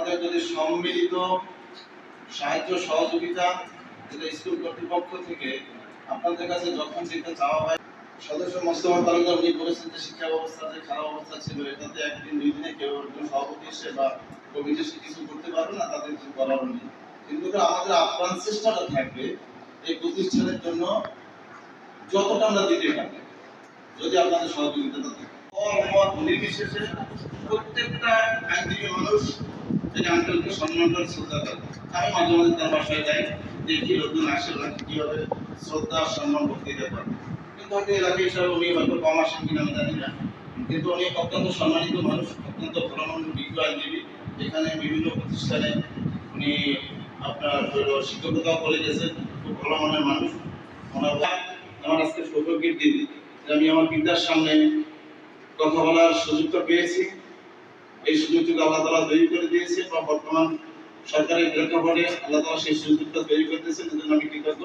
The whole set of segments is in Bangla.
আপনাদের যদি সম্মিলিত সাহায্য সহযোগিতা যেটা স্কুল কর্তৃপক্ষ থেকে আপনাদের কাছে যখন যেটা চাওয়া হয়, সদস্য মোস্তফা তালুকদার উনি বলেছেন যে শিক্ষা ব্যবস্থা যে খারাপ অবস্থা ছিল, এটাতে একদিন দুই দিনে কেউ একজন সভাপতি এসে বা কমিটি এসে কিছু করতে পারবে না, তাদের কিছু করার নেই। কিন্তু আমাদের আপ্রাণ চেষ্টাটা থাকবে এই প্রতিষ্ঠানের জন্য যতটা আমরা দিতে পারি, যদি আপনাদের সহযোগিতা থাকে নির্বিশেষে প্রত্যেকটা আইনজীবী মানুষ এই আঙ্কেলকে সম্মান করে শ্রদ্ধা করে। আমি মাঝে মাঝে তার বাসায় যাই, দেখি লোকজন আসে ওনাকে কিভাবে শ্রদ্ধা সম্মান করতে দিতে পারে। কিন্তু হয়তো এলাকা হিসাবে উনি হয়তো কম আসেন কিনা আমি জানি না, কিন্তু উনি অত্যন্ত সম্মানিত মানুষ, অত্যন্ত ভালো মানুষ, বিজ্ঞ আইনজীবী। এখানে বিভিন্ন প্রতিষ্ঠানে উনি আপনার শিক্ষকতাও করে গেছেন, খুব ভালো মানের মানুষ। আমার আজকে সৌভাগ্যের দিন যে আমি আমার পিতার সামনে কথা বলার সুযোগটা পেয়েছি। এই সুযোগটুকু আল্লাহ তাআলা তৈরি করে দিয়েছে বা বর্তমান সরকারের প্রেক্ষাপটে আল্লাহ তাআলা সেই সুযোগটা তৈরি করতেছেন, এজন্য আমি কৃতজ্ঞ।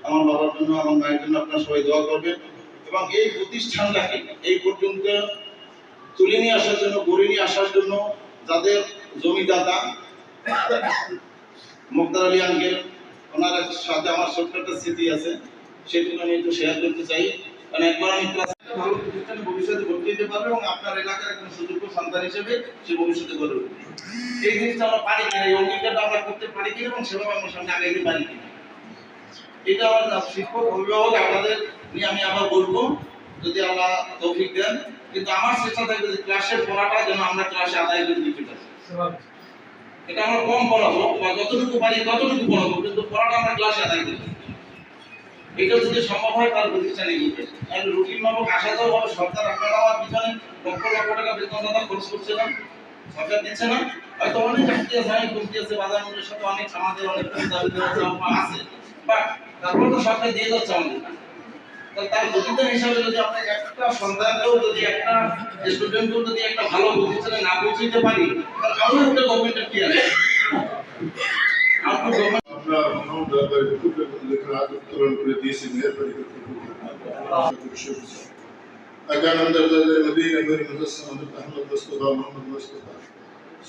আমার বাবার জন্য, আমার মায়ের জন্য আপনারা সবাই দোয়া করবেন এবং এই প্রতিষ্ঠানটাকে এই পর্যন্ত তুলে নিয়ে আসার জন্য, গড়ে নিয়ে আসার জন্য যাদের জমিদাতা মুক্তার আলী আঙ্কেল, ওনার সাথে আমার ছোট্ট একটা স্মৃতি আছে, সেটুকু আমি একটু শেয়ার করতে চাই। কারণ একবার আমি ভালো প্রতিষ্ঠানে ভবিষ্যতে ভর্তি হতে পারবো এবং আপনার এলাকার একজন সুযোগ্য সন্তান হিসেবে সে ভবিষ্যতে গড়ে উঠবে। এই জিনিসটা আমরা পারি কিনা, এই অঙ্গীকারটা আমরা করতে পারি কিনা এবং সেভাবে আমরা সামনে আগাইতে পারি কিনা, এটা আমার শিক্ষক অভিভাবক আপনাদের নিয়ে আমি আবার বলবো যদি আল্লাহ তৌফিক দেন। কিন্তু আমার চেষ্টা থাকবে যে ক্লাসের পড়াটা যেন আমরা ক্লাসে আদায় করে দিতে পারি। এটা আমরা কম পড়াবো বা যতটুকু পারি ততটুকু পড়াবো, কিন্তু পড়াটা আমরা ক্লাসে আদায় করতে। এটা যদি সম্ভব হয় তার প্রতিষ্ঠানে গিয়ে আর রুটিন মাফিক আসা যাওয়া হবে। সরকার আপনারা আমার পিছনে লক্ষ লক্ষ টাকা বেতন দাদা খরচ করছে না, সরকার দিচ্ছে না। হয়তো অনেক চাকরি আছে, অনেক কমতি আছে, বাজার মূল্যের সাথে অনেক আমাদের অনেক দাবি দেওয়া আছে, বাট তারপর তো সরকার দিয়ে যাচ্ছে আমাদের। তার প্রতিদান হিসাবে যদি আমরা একটা সন্তানকেও যদি একটা স্টুডেন্টকেও যদি একটা ভালো প্রতিষ্ঠানে না পৌঁছাতে পারি, তাহলে আরো একটা গভর্নমেন্টের কি আছে।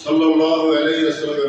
صلى الله عليه وسلم